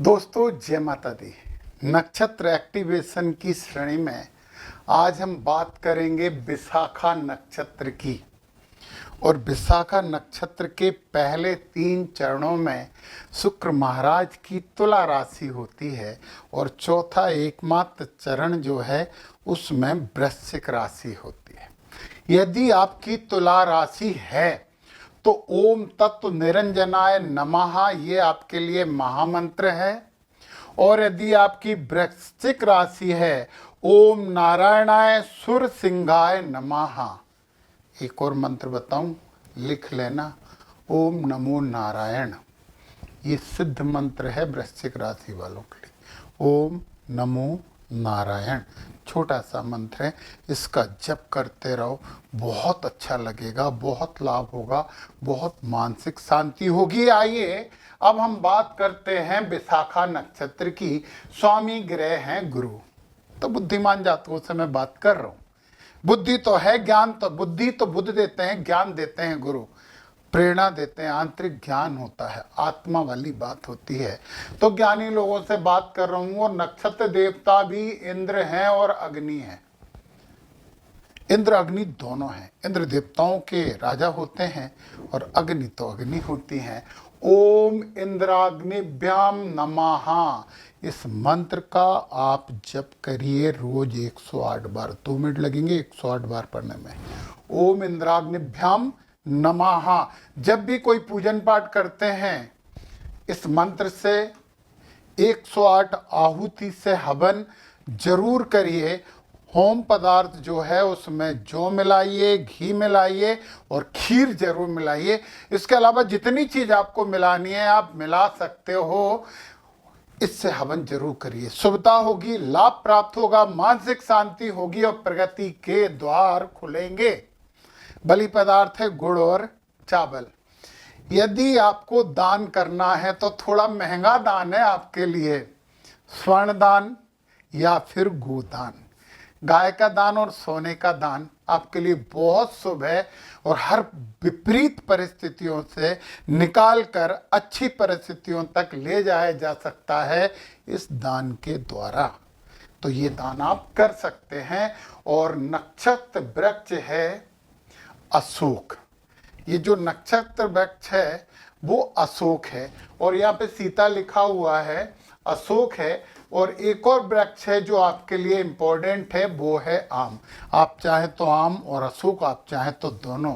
दोस्तों जय माता दी। नक्षत्र एक्टिवेशन की श्रेणी में आज हम बात करेंगे विशाखा नक्षत्र की। और विशाखा नक्षत्र के पहले 3 चरणों में शुक्र महाराज की तुला राशि होती है और चौथा एकमात्र चरण जो है उसमें वृश्चिक राशि होती है। यदि आपकी तुला राशि है तो ओम तत्व निरंजनाय नमः ये आपके लिए महामंत्र है। और यदि आपकी वृश्चिक राशि है ओम नारायणाय सुर सिंहाय नमः। एक और मंत्र बताऊं, लिख लेना, ओम नमो नारायण। ये सिद्ध मंत्र है वृश्चिक राशि वालों के लिए। ओम नमो नारायण छोटा सा मंत्र है, इसका जप करते रहो, बहुत अच्छा लगेगा, बहुत लाभ होगा, बहुत मानसिक शांति होगी। आइए अब हम बात करते हैं विशाखा नक्षत्र की। स्वामी ग्रह हैं गुरु। तो बुद्धिमान जातकों से मैं बात कर रहा हूं। बुद्धि तो है, ज्ञान तो बुद्धि तो बुद्ध देते हैं, ज्ञान देते हैं गुरु, प्रेरणा देते हैं, आंतरिक ज्ञान होता है, आत्मा वाली बात होती है। तो ज्ञानी लोगों से बात कर रहा हूं। और नक्षत्र देवता भी इंद्र हैं और अग्नि हैं। इंद्र अग्नि दोनों हैं। इंद्र देवताओं के राजा होते हैं और अग्नि तो अग्नि होती हैं। ओम इंद्राग्निभ्याम नमः। इस मंत्र का आप जप करिए रोज 108 बार। 2 मिनट लगेंगे 108 बार पढ़ने में। ओम इंद्राग्निभ्याम नमः। जब भी कोई पूजन पाठ करते हैं इस मंत्र से 108 आहुति से हवन जरूर करिए। होम पदार्थ जो है उसमें जौ मिलाइए, घी मिलाइए और खीर जरूर मिलाइए। इसके अलावा जितनी चीज आपको मिलानी है आप मिला सकते हो। इससे हवन जरूर करिए। शुभता होगी, लाभ प्राप्त होगा, मानसिक शांति होगी और प्रगति के द्वार खुलेंगे। बलि पदार्थ है गुड़ और चावल। यदि आपको दान करना है तो थोड़ा महंगा दान है आपके लिए, स्वर्ण दान या फिर गोदान। गाय का दान और सोने का दान आपके लिए बहुत शुभ है और हर विपरीत परिस्थितियों से निकाल कर अच्छी परिस्थितियों तक ले जाया जा सकता है इस दान के द्वारा। तो ये दान आप कर सकते हैं। और नक्षत्र वृक्ष है अशोक। ये जो नक्षत्र वृक्ष है वो अशोक है और यहाँ पे सीता लिखा हुआ है, अशोक है। और एक और वृक्ष है जो आपके लिए इम्पोर्टेंट है, वो है आम। आप चाहे तो आम और अशोक, आप चाहे तो दोनों।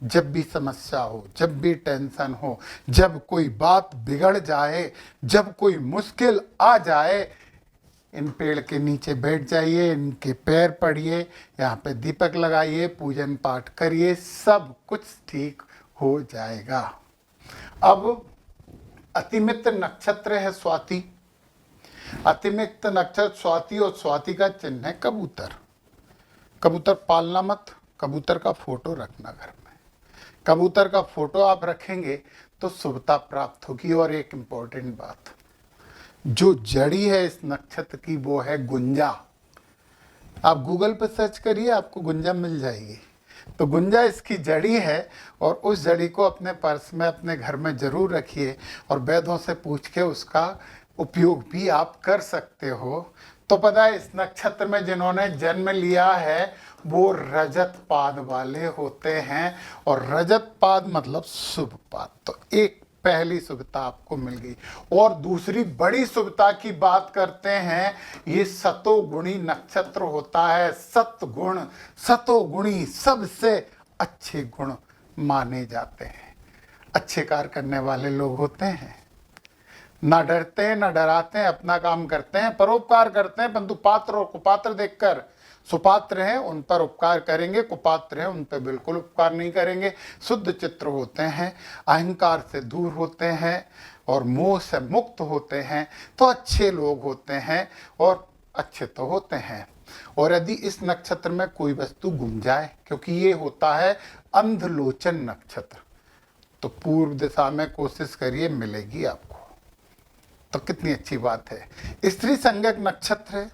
जब भी समस्या हो, जब भी टेंशन हो, जब कोई बात बिगड़ जाए, जब कोई मुश्किल आ जाए, इन पेड़ के नीचे बैठ जाइए, इनके पैर पड़िए, यहाँ पे दीपक लगाइए, पूजन पाठ करिए, सब कुछ ठीक हो जाएगा। अब अतिमित्र नक्षत्र है स्वाति। अतिमित्र नक्षत्र स्वाति और स्वाति का चिन्ह है कबूतर। कबूतर पालना मत, कबूतर का फोटो रखना घर में। कबूतर का फोटो आप रखेंगे तो शुभता प्राप्त होगी। और एक इम्पोर्टेंट बात, जो जड़ी है इस नक्षत्र की वो है गुंजा। आप गूगल पर सर्च करिए, आपको गुंजा मिल जाएगी। तो गुंजा इसकी जड़ी है और उस जड़ी को अपने पर्स में, अपने घर में जरूर रखिए और वैद्यों से पूछ के उसका उपयोग भी आप कर सकते हो। तो पता है इस नक्षत्र में जिन्होंने जन्म लिया है वो रजत पाद वाले होते हैं। और रजत पाद मतलब शुभ पाद। तो एक पहली शुभता आपको मिल गई। और दूसरी बड़ी शुभता की बात करते हैं, ये सतोगुणी नक्षत्र होता है। सतगुण, सतोगुणी सबसे अच्छे गुण माने जाते हैं। अच्छे कार्य करने वाले लोग होते हैं, ना डरते हैं ना डराते हैं, अपना काम करते हैं, परोपकार करते हैं। परंतु पात्र और कुपात्र देखकर, सुपात्र हैं उन पर उपकार करेंगे, कुपात्र हैं उन पर बिल्कुल उपकार नहीं करेंगे। शुद्ध चित्र होते हैं, अहंकार से दूर होते हैं और मोह से मुक्त होते हैं। तो अच्छे लोग होते हैं और अच्छे तो होते हैं। और यदि इस नक्षत्र में कोई वस्तु गुम जाए, क्योंकि ये होता है अंधलोचन नक्षत्र, तो पूर्व दिशा में कोशिश करिए, मिलेगी आपको। तो कितनी अच्छी बात है। स्त्री संज्ञक नक्षत्र है।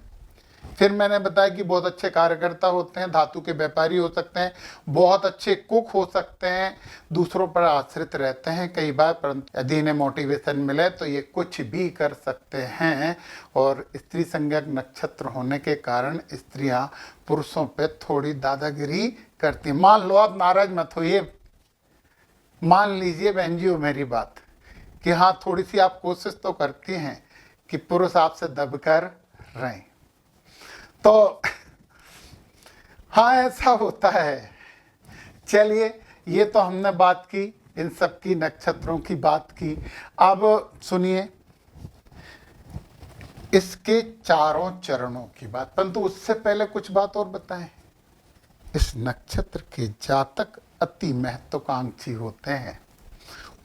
फिर मैंने बताया कि बहुत अच्छे कार्यकर्ता होते हैं, धातु के व्यापारी हो सकते हैं, बहुत अच्छे कुक हो सकते हैं, दूसरों पर आश्रित रहते हैं कई बार, परंतु यदि इन्हें मोटिवेशन मिले तो ये कुछ भी कर सकते हैं। और स्त्री संज्ञक नक्षत्र होने के कारण स्त्रियां पुरुषों पे थोड़ी दादागिरी करती हैं। मान लो, आप नाराज मत होइए, मान लीजिए बहन जी मेरी बात कि हाँ थोड़ी सी आप कोशिश तो करती हैं कि पुरुष आपसे दबकर रहें, तो हाँ ऐसा होता है। चलिए, ये तो हमने बात की, इन सब की नक्षत्रों की बात की। अब सुनिए इसके चारों चरणों की बात, परंतु उससे पहले कुछ बात और बताएं। इस नक्षत्र के जातक अति महत्वाकांक्षी होते हैं,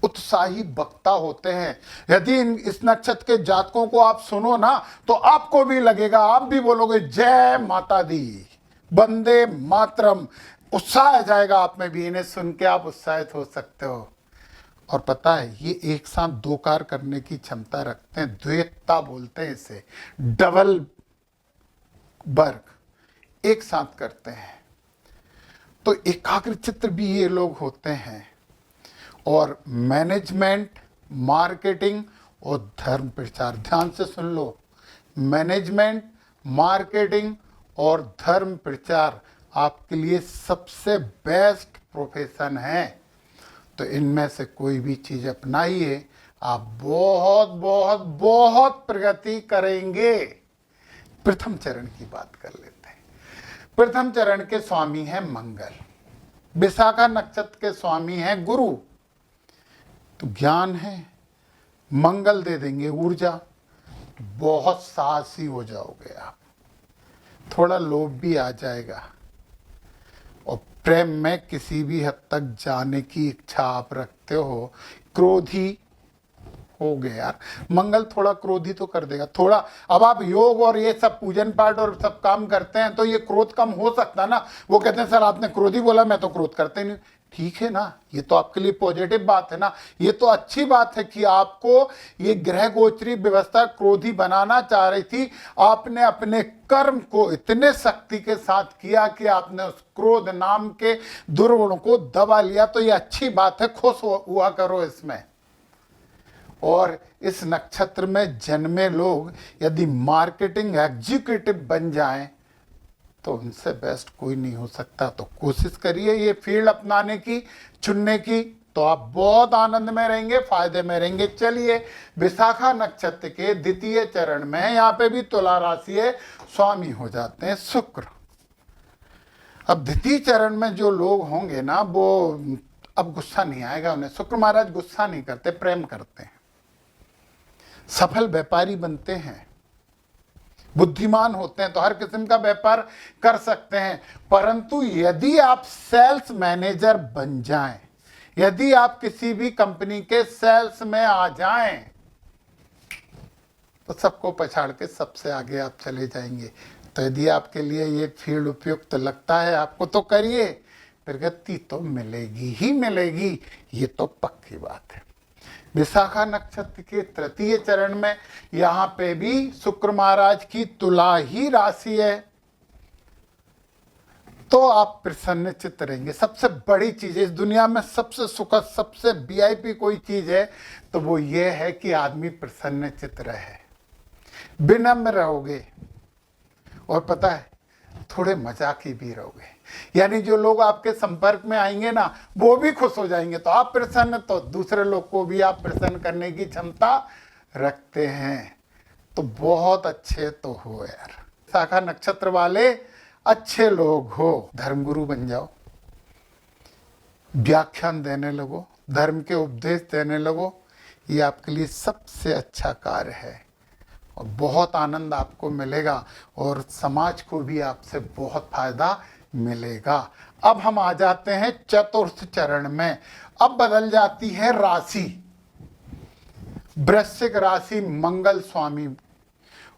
उत्साही वक्ता होते हैं। यदि इस नक्षत्र के जातकों को आप सुनो ना तो आपको भी लगेगा, आप भी बोलोगे जय माता दी, वंदे मातरम, उत्साह आ जाएगा आप में भी। इन्हें सुन के आप उत्साहित हो सकते हो। और पता है ये एक साथ दो कार्य करने की क्षमता रखते हैं, द्वैतता बोलते हैं इसे, डबल वर्क एक साथ करते हैं। तो एकाग्र चित्त भी ये लोग होते हैं। और मैनेजमेंट, मार्केटिंग और धर्म प्रचार, ध्यान से सुन लो, मैनेजमेंट, मार्केटिंग और धर्म प्रचार आपके लिए सबसे बेस्ट प्रोफेशन है। तो इनमें से कोई भी चीज अपनाइए, आप बहुत बहुत बहुत प्रगति करेंगे। प्रथम चरण की बात कर लेते हैं। प्रथम चरण के स्वामी है मंगल, विशाखा नक्षत्र के स्वामी है गुरु। तो ज्ञान है, मंगल दे देंगे ऊर्जा, बहुत साहसी हो जाओगे आप, थोड़ा लोभ भी आ जाएगा, और प्रेम में किसी भी हद तक जाने की इच्छा आप रखते हो। क्रोधी हो गए यार, मंगल थोड़ा क्रोधी तो कर देगा थोड़ा। अब आप योग और ये सब पूजन पाठ और सब काम करते हैं तो ये क्रोध कम हो सकता ना। वो कहते हैं सर आपने क्रोधी बोला, मैं तो क्रोध करते नहीं। ठीक है ना, ये तो आपके लिए पॉजिटिव बात है ना, ये तो अच्छी बात है कि आपको ये ग्रह गोचरी व्यवस्था क्रोधी बनाना चाह रही थी। आपने अपने कर्म को इतने शक्ति के साथ किया कि आपने उस क्रोध नाम के दुर्गुण को दबा लिया। तो ये अच्छी बात है, खुश हुआ करो इसमें। और इस नक्षत्र में जन्मे लोग यदि मार्केटिंग एग्जीक्यूटिव बन जाएं तो उनसे बेस्ट कोई नहीं हो सकता। तो कोशिश करिए ये फील्ड अपनाने की, चुनने की, तो आप बहुत आनंद में रहेंगे, फायदे में रहेंगे। चलिए, विशाखा नक्षत्र के द्वितीय चरण में, यहाँ पे भी तुला राशि है, स्वामी हो जाते हैं शुक्र। अब द्वितीय चरण में जो लोग होंगे ना, वो अब गुस्सा नहीं आएगा उन्हें। शुक्र महाराज गुस्सा नहीं करते, प्रेम करते हैं, सफल व्यापारी बनते हैं, बुद्धिमान होते हैं, तो हर किस्म का व्यापार कर सकते हैं। परंतु यदि आप सेल्स मैनेजर बन जाएं, यदि आप किसी भी कंपनी के सेल्स में आ जाएं, तो सबको पछाड़ के सबसे आगे आप चले जाएंगे। तो यदि आपके लिए ये फील्ड उपयुक्त लगता है आपको, तो करिए, प्रगति तो मिलेगी ही मिलेगी, ये तो पक्की बात है। विशाखा नक्षत्र के तृतीय चरण में यहां पे भी शुक्र महाराज की तुला ही राशि है, तो आप प्रसन्नचित्त रहेंगे। सबसे बड़ी चीज इस दुनिया में, सबसे सुखद, सबसे वीआईपी कोई चीज है तो वो ये है कि आदमी प्रसन्नचित्त रहे, विनम्र रहोगे, और पता है थोड़े मजाकी भी रहोगे। यानी जो लोग आपके संपर्क में आएंगे ना, वो भी खुश हो जाएंगे। तो आप प्रसन्न, तो दूसरे लोग को भी आप प्रसन्न करने की क्षमता रखते हैं। तो बहुत अच्छे तो हो यार, शाखा नक्षत्र वाले अच्छे लोग हो। धर्मगुरु बन जाओ, व्याख्यान देने लगो, धर्म के उपदेश देने लगो, ये आपके लिए सबसे अच्छा कार्य है। और बहुत आनंद आपको मिलेगा, और समाज को भी आपसे बहुत फायदा मिलेगा। अब हम आ जाते हैं चतुर्थ चरण में। अब बदल जाती है राशि, वृश्चिक राशि, मंगल स्वामी,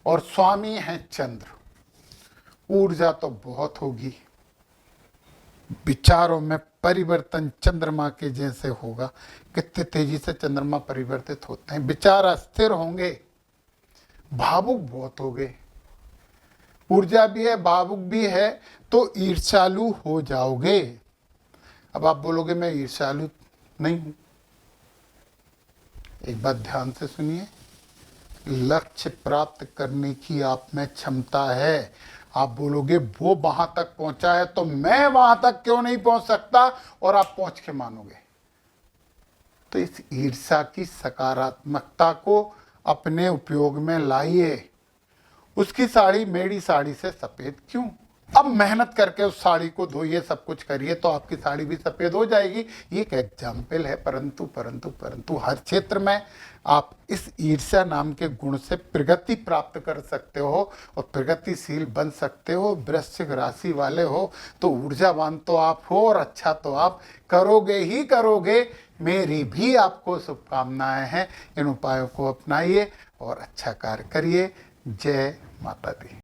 और स्वामी है चंद्र। ऊर्जा तो बहुत होगी, विचारों में परिवर्तन चंद्रमा के जैसे होगा। कितने तेजी से चंद्रमा परिवर्तित होते हैं। विचार अस्थिर होंगे, भावुक बहुत हो गए, ऊर्जा भी है, भावुक भी है, तो ईर्ष्यालु हो जाओगे। अब आप बोलोगे मैं ईर्ष्यालु नहीं हूं। एक बात ध्यान से सुनिए, लक्ष्य प्राप्त करने की आप में क्षमता है। आप बोलोगे वो वहां तक पहुंचा है तो मैं वहां तक क्यों नहीं पहुंच सकता, और आप पहुंच के मानोगे। तो इस ईर्ष्या की सकारात्मकता को अपने उपयोग में लाइए। उसकी साड़ी मेरी साड़ी से सफेद क्यों? अब मेहनत करके उस साड़ी को धोइए, सब कुछ करिए, तो आपकी साड़ी भी सफेद हो जाएगी। ये एक एग्जाम्पल है। परंतु परंतु परंतु हर क्षेत्र में आप इस ईर्ष्या नाम के गुण से प्रगति प्राप्त कर सकते हो और प्रगतिशील बन सकते हो। वृश्चिक राशि वाले हो तो ऊर्जावान तो आप हो और अच्छा तो आप करोगे ही करोगे। मेरी भी आपको शुभकामनाएं हैं। इन उपायों को अपनाइए और अच्छा कार्य करिए। जय माता दी।